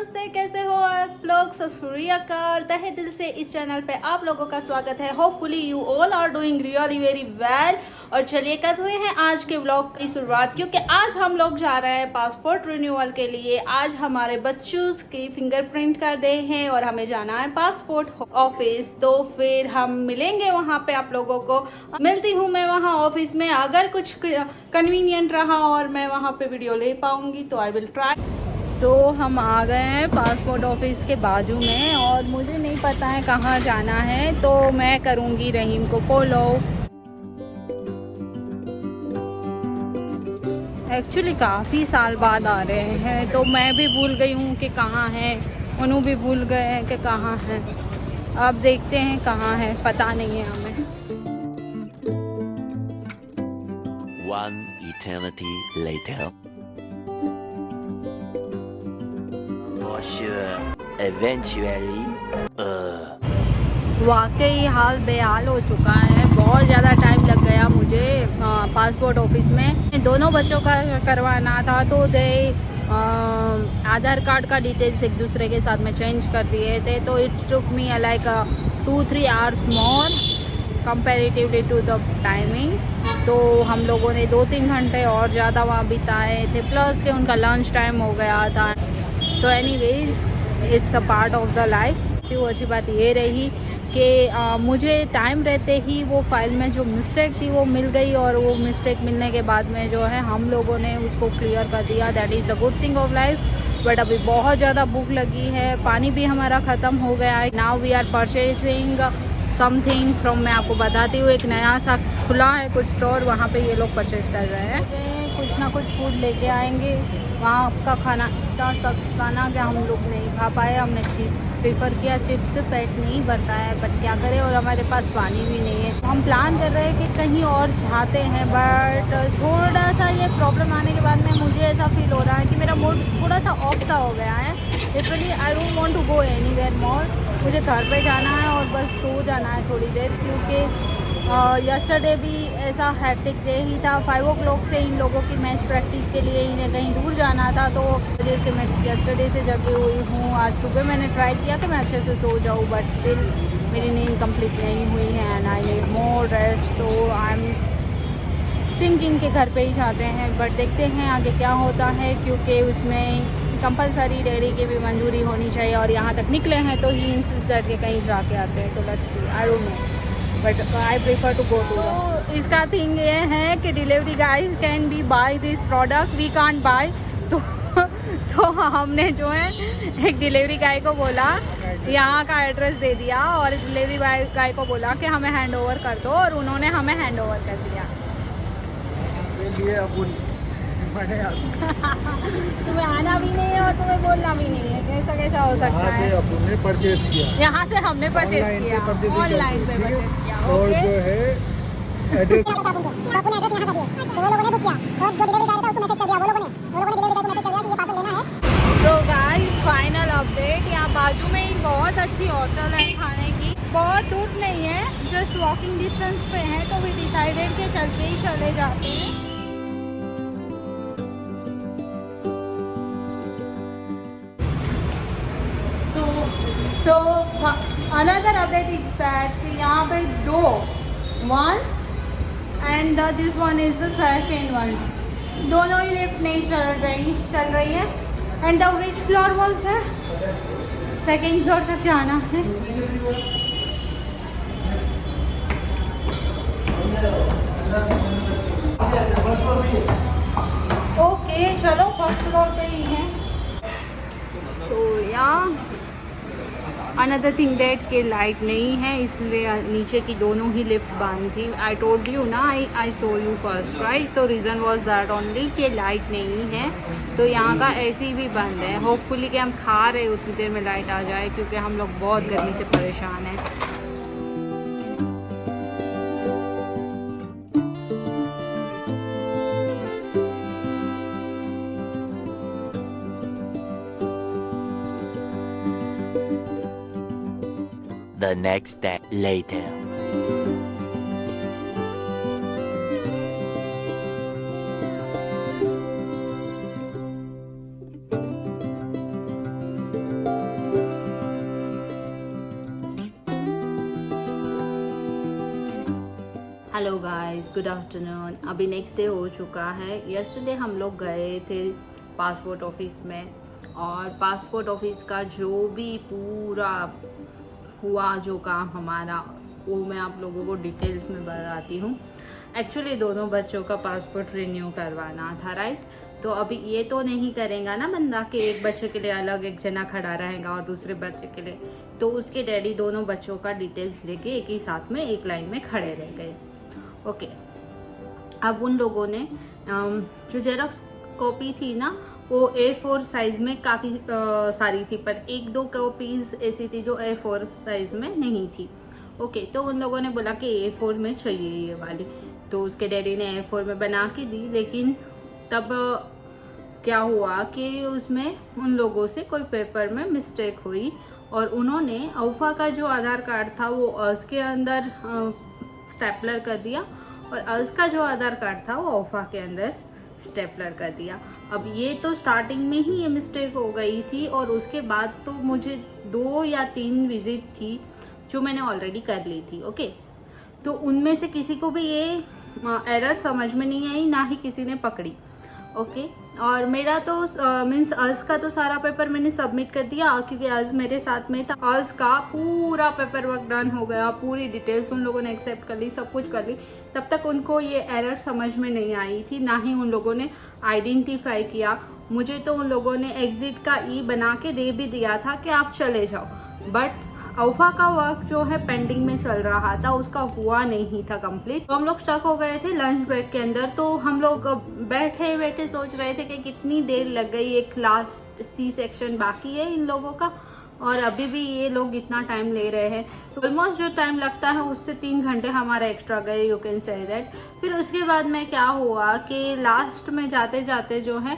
नमस्ते, कैसे हो आप लोग। सत तहे दिल से इस चैनल पे आप लोगों का स्वागत है। Hopefully you all are doing really very well. और चलिए कर रहे हैं आज के व्लॉग की शुरुआत, क्योंकि आज हम लोग जा रहे हैं पासपोर्ट रिन्यूअल के लिए। आज हमारे बच्चों की फिंगरप्रिंट कर दे हैं और हमें जाना है पासपोर्ट ऑफिस। तो फिर हम मिलेंगे वहाँ पे आप लोगों को। मिलती हूँ मैं वहाँ ऑफिस में। अगर कुछ कन्वीनियंट रहा और मैं वहाँ पे वीडियो ले पाऊंगी तो आई विल ट्राई। हम आ गए हैं पासपोर्ट ऑफिस के बाजू में और मुझे नहीं पता है कहाँ जाना है, तो मैं करूँगी रहीम को फॉलो। एक्चुअली काफ़ी साल बाद आ रहे हैं तो मैं भी भूल गई हूँ कि कहाँ है, उन्हों भी भूल गए हैं कि कहाँ है। अब देखते हैं कहाँ है, पता नहीं है हमें। One eternity later. For sure, eventually, वाकई हाल बेहाल हो चुका है। बहुत ज़्यादा टाइम लग गया मुझे पासपोर्ट ऑफिस में। दोनों बच्चों का करवाना था तो दे आधार कार्ड का डिटेल्स एक दूसरे के साथ में चेंज कर दिए थे, तो it took me like 2-3 hours more comparatively to the timing. तो हम लोगों ने 2-3 घंटे और ज़्यादा वहाँ बिताए थे, प्लस के उनका लंच टाइम हो गया था। So anyways it's a part of the life. वो अच्छी बात ये रही कि मुझे टाइम रहते ही वो फाइल में जो मिस्टेक थी वो मिल गई, और वो मिस्टेक मिलने के बाद में जो है हम लोगों ने उसको क्लियर कर दिया। That is the good thing of life. But अभी बहुत ज़्यादा भूख लगी है, पानी भी हमारा ख़त्म हो गया है। Now we are purchasing something from, मैं आपको बताती हूँ, एक नया सा खुला है कुछ स्टोर, वहाँ पे ये लोग परचेज कर रहे हैं। कुछ ना कुछ फूड लेके आएंगे। वहाँ का खाना इतना सस्ता ना कि हम लोग नहीं खा पाए। हमने चिप्स प्रेफर किया, चिप्स से पेट नहीं भरता है, बट क्या करें। और हमारे पास पानी भी नहीं है। हम प्लान कर रहे हैं कि कहीं और जाते हैं, बट थोड़ा सा ये प्रॉब्लम आने के बाद में मुझे ऐसा फील हो रहा है कि मेरा मूड थोड़ा सा ऑफ सा हो गया है। Literally I don't want to go anywhere more. मुझे घर पे जाना है और बस सो जाना है थोड़ी देर, क्योंकि यस्टरडे भी ऐसा हैक्टिक डे ही था। 5 o'clock से इन लोगों की मैच प्रैक्टिस के लिए इन्हें कहीं दूर जाना था, तो वजह से मैं यस्टरडे से जगी हुई हूँ। आज सुबह मैंने ट्राई किया कि मैं अच्छे से सो जाऊँ, बट स्टिल मेरी नींद कंप्लीट नहीं हुई है and I need more rest. तो आई एम थिंकिंग के घर पे ही जाते हैं, बट देखते हैं आगे क्या होता है, क्योंकि उसमें कंपलसरी डेयरी की भी मंजूरी होनी चाहिए। और यहाँ तक निकले हैं तो ही इंसिस्ट करके कहीं जाके आते हैं। तो let's see, I don't know, but I prefer to go to. तो इसका थिंग ये है कि delivery guys can be buy this product, we can't buy. तो हमने जो है एक डिलीवरी गाय को बोला, यहाँ का एड्रेस दे दिया, और डिलीवरी गाय को बोला कि हमें हैंड ओवर कर दो, और उन्होंने हमें हैंड ओवर कर दिया। तुम्हें आना भी नहीं है और तुम्हें बोलना भी नहीं है, कैसा कैसा हो सकता है। हमने परचेज किया, यहाँ से हमने परचेज किया, ऑनलाइन पे परचेज किया। और ओके, जो है एड्रेस तो वो लोगों ने बुक किया और जो डिलीवरी गाय था उसको मैसेज कर दिया, वो लोगों ने डिलीवरी गाय को मैसेज कर दिया कि ये पार्सल लेना है। सो गाइस फाइनल अपडेट, यहाँ बाजू में ही बहुत अच्छी होटल है खाने की। बहुत दूर नहीं है, जस्ट वॉकिंग डिस्टेंस पे है, तो वी डिसाइडेड के चल के ही चले जाते हैं। So another update is that यहाँ पे 2, 1 and this one is the second one, दोनों ही लिफ्ट नहीं चल रही है। And the which floor was है, सेकेंड फ्लोर तक जाना है। ओके चलो फर्स्ट फ्लोर पे ही है। सो या अनदर थिंग डेट के लाइट नहीं है, इसलिए नीचे की दोनों ही लिफ्ट बंद थी। आई टोल्ड यू ना, आई सो यू फर्स्ट राइट। तो रीज़न वॉज दैट ओनली कि लाइट नहीं है, तो यहाँ का एसी भी बंद है। होपफुली कि हम खा रहे उतनी देर में लाइट आ जाए, क्योंकि हम लोग बहुत गर्मी से परेशान हैं। the next day later. Guys, good afternoon. अभी नेक्स्ट डे हो चुका है। यस्टरडे हम लोग गए थे पासपोर्ट ऑफिस में, और पासपोर्ट ऑफिस का जो भी पूरा हुआ जो काम हमारा, वो मैं आप लोगों को डिटेल्स में बताती हूँ। एक्चुअली दोनों बच्चों का पासपोर्ट रिन्यू करवाना था, राइट। तो अभी ये तो नहीं करेगा ना बंदा कि एक बच्चे के लिए अलग एक जना खड़ा रहेगा और दूसरे बच्चे के लिए। तो उसके डैडी दोनों बच्चों का डिटेल्स लेके एक ही साथ में एक लाइन में खड़े रह गए। ओके, अब उन लोगों ने जो जेरॉक्स कॉपी थी ना, वो A4 साइज में काफ़ी सारी थी, पर एक दो कॉपीज ऐसी थी जो A4 साइज में नहीं थी। ओके, तो उन लोगों ने बोला कि A4 में चाहिए ये वाली। तो उसके डैडी ने A4 में बना के दी, लेकिन तब क्या हुआ कि उसमें उन लोगों से कोई पेपर में मिस्टेक हुई, और उन्होंने औफा का जो आधार कार्ड था वो अर्ज के अंदर स्टेपलर कर दिया, और अर्ज का जो आधार कार्ड था वो औफा के अंदर स्टेपलर कर दिया। अब ये तो स्टार्टिंग में ही ये मिस्टेक हो गई थी, और उसके बाद तो मुझे 2 या 3 विजिट थी जो मैंने ऑलरेडी कर ली थी। ओके, तो उनमें से किसी को भी ये एरर समझ में नहीं आई, ना ही किसी ने पकड़ी। ओके, और मेरा तो मीन्स अर्ज का तो सारा पेपर मैंने सबमिट कर दिया, क्योंकि अर्ज मेरे साथ में था। अर्ज का पूरा पेपर वर्क डन हो गया, पूरी डिटेल्स उन लोगों ने एक्सेप्ट कर ली, सब कुछ कर ली। तब तक उनको ये एरर समझ में नहीं आई थी, ना ही उन लोगों ने आइडेंटिफाई किया। मुझे तो उन लोगों ने एग्जिट का ई बना के दे भी दिया था कि आप चले जाओ, बट औफा का वर्क जो है पेंडिंग में चल रहा था, उसका हुआ नहीं था कंप्लीट। तो हम लोग स्टक हो गए थे लंच ब्रेक के अंदर। तो हम लोग बैठे बैठे सोच रहे थे कि कितनी देर लग गई, एक लास्ट C सेक्शन बाकी है इन लोगों का, और अभी भी ये लोग इतना टाइम ले रहे हैं। तो ऑलमोस्ट जो टाइम लगता है उससे 3 घंटे हमारा एक्स्ट्रा गए, यू कैन से दैट। फिर उसके बाद में क्या हुआ कि लास्ट में जाते जाते जो है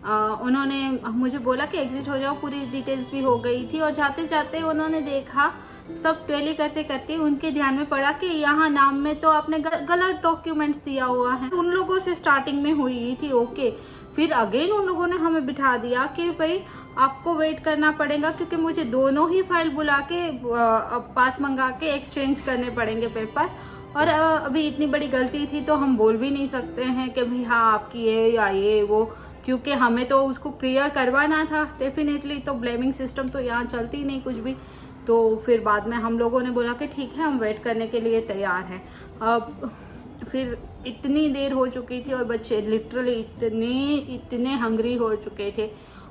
उन्होंने मुझे बोला कि एग्जिट हो जाओ, पूरी डिटेल्स भी हो गई थी। और जाते जाते उन्होंने देखा, सब टैली करते करते उनके ध्यान में पड़ा कि यहाँ नाम में तो आपने गलत डॉक्यूमेंट्स दिया हुआ है। उन लोगों से स्टार्टिंग में हुई थी। ओके, फिर अगेन उन लोगों ने हमें बिठा दिया कि भाई आपको वेट करना पड़ेगा, क्योंकि मुझे दोनों ही फाइल बुला के पास मंगा के एक्सचेंज करने पड़ेंगे पेपर। और अभी इतनी बड़ी गलती थी तो हम बोल भी नहीं सकते हैं कि भाई हाँ आपकी ये या ये वो, क्योंकि हमें तो उसको क्लियर करवाना था डेफिनेटली। तो ब्लेमिंग सिस्टम तो यहाँ चलती नहीं कुछ भी। तो फिर बाद में हम लोगों ने बोला कि ठीक है, हम वेट करने के लिए तैयार हैं। अब फिर इतनी देर हो चुकी थी और बच्चे लिटरली इतने हंग्री हो चुके थे,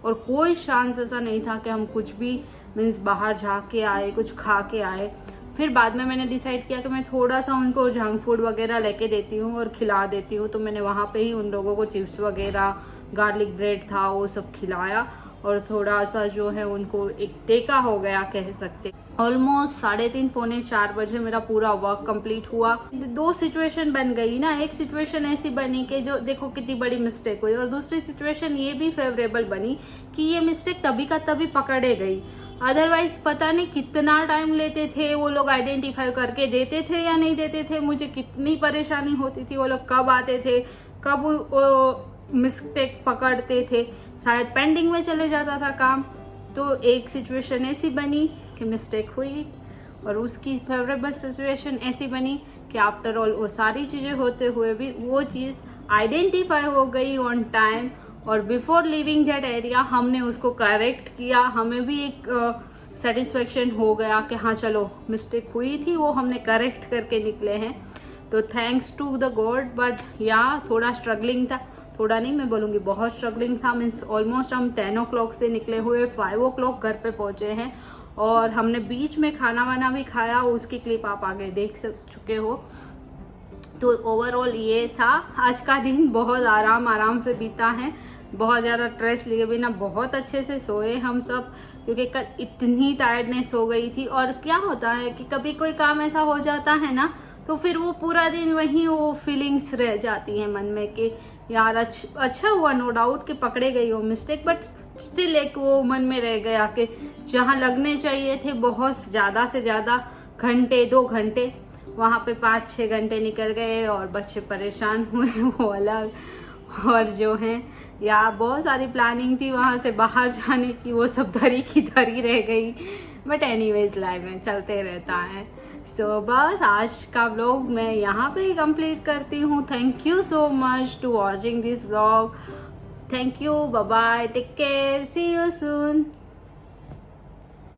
और कोई चांस ऐसा नहीं था कि हम कुछ भी मीन्स बाहर जाके आए, कुछ खा के आए। फिर बाद में मैंने डिसाइड किया कि मैं थोड़ा सा उनको जंक फूड वगैरह लेके देती हूँ और खिला देती हूँ। तो मैंने वहाँ पे ही उन लोगों को चिप्स वगैरह, गार्लिक ब्रेड था, वो सब खिलाया, और थोड़ा सा जो है उनको एक टेका हो गया कह सकते। ऑलमोस्ट 3:30 पौने 4 बजे मेरा पूरा वर्क कंप्लीट हुआ। 2 सिचुएशन बन गई ना। एक सिचुएशन ऐसी बनी कि जो देखो कितनी बड़ी मिस्टेक हुई, और दूसरी सिचुएशन ये भी फेवरेबल बनी कि ये मिस्टेक तभी का तभी पकड़े गई। अदरवाइज पता नहीं कितना टाइम लेते थे वो लोग, आइडेंटिफाई करके देते थे या नहीं देते थे। मुझे कितनी परेशानी होती थी, वो लोग कब आते थे, कब मिस्टेक पकड़ते थे, शायद पेंडिंग में चले जाता था काम। तो एक सिचुएशन ऐसी बनी कि मिस्टेक हुई, और उसकी फेवरेबल सिचुएशन ऐसी बनी कि आफ्टर ऑल वो सारी चीज़ें होते हुए भी वो चीज़ आइडेंटिफाई हो गई ऑन टाइम, और बिफोर लिविंग दैट एरिया हमने उसको करेक्ट किया। हमें भी एक सेटिस्फेक्शन हो गया कि हाँ चलो मिस्टेक हुई थी, वो हमने करेक्ट करके निकले हैं। तो thanks to the god. But yeah थोड़ा स्ट्रगलिंग था, थोड़ा नहीं मैं बोलूँगी बहुत स्ट्रगलिंग था। मीन्स ऑलमोस्ट हम 10 o'clock से निकले हुए 5 o'clock घर पे पहुँचे हैं, और हमने बीच में खाना वाना भी खाया, उसकी क्लिप आप आगे देख चुके हो। तो ओवरऑल ये था आज का दिन। बहुत आराम से बीता है, बहुत ज़्यादा स्ट्रेस लिए बिना बहुत अच्छे से सोए हम सब, क्योंकि कल इतनी टायर्डनेस हो गई थी। और क्या होता है कि कभी कोई काम ऐसा हो जाता है ना, तो फिर वो पूरा दिन वही वो फीलिंग्स रह जाती हैं मन में कि यार अच्छा हुआ, नो डाउट कि पकड़े गई वो मिस्टेक, बट स्टिल एक वो मन में रह गया कि जहाँ लगने चाहिए थे बहुत ज़्यादा से ज़्यादा घंटे, 2 घंटे, वहाँ पे 5-6 घंटे निकल गए, और बच्चे परेशान हुए वो अलग। और जो है या बहुत सारी प्लानिंग थी वहाँ से बाहर जाने की, वो सब धरी की धरी रह गई। बट एनीवेज लाइफ में चलते रहता है। सो बस आज का व्लॉग मैं यहाँ पे ही कंप्लीट करती हूँ. Thank you so much to watching this vlog. Thank you. Bye bye. Take care. See you soon.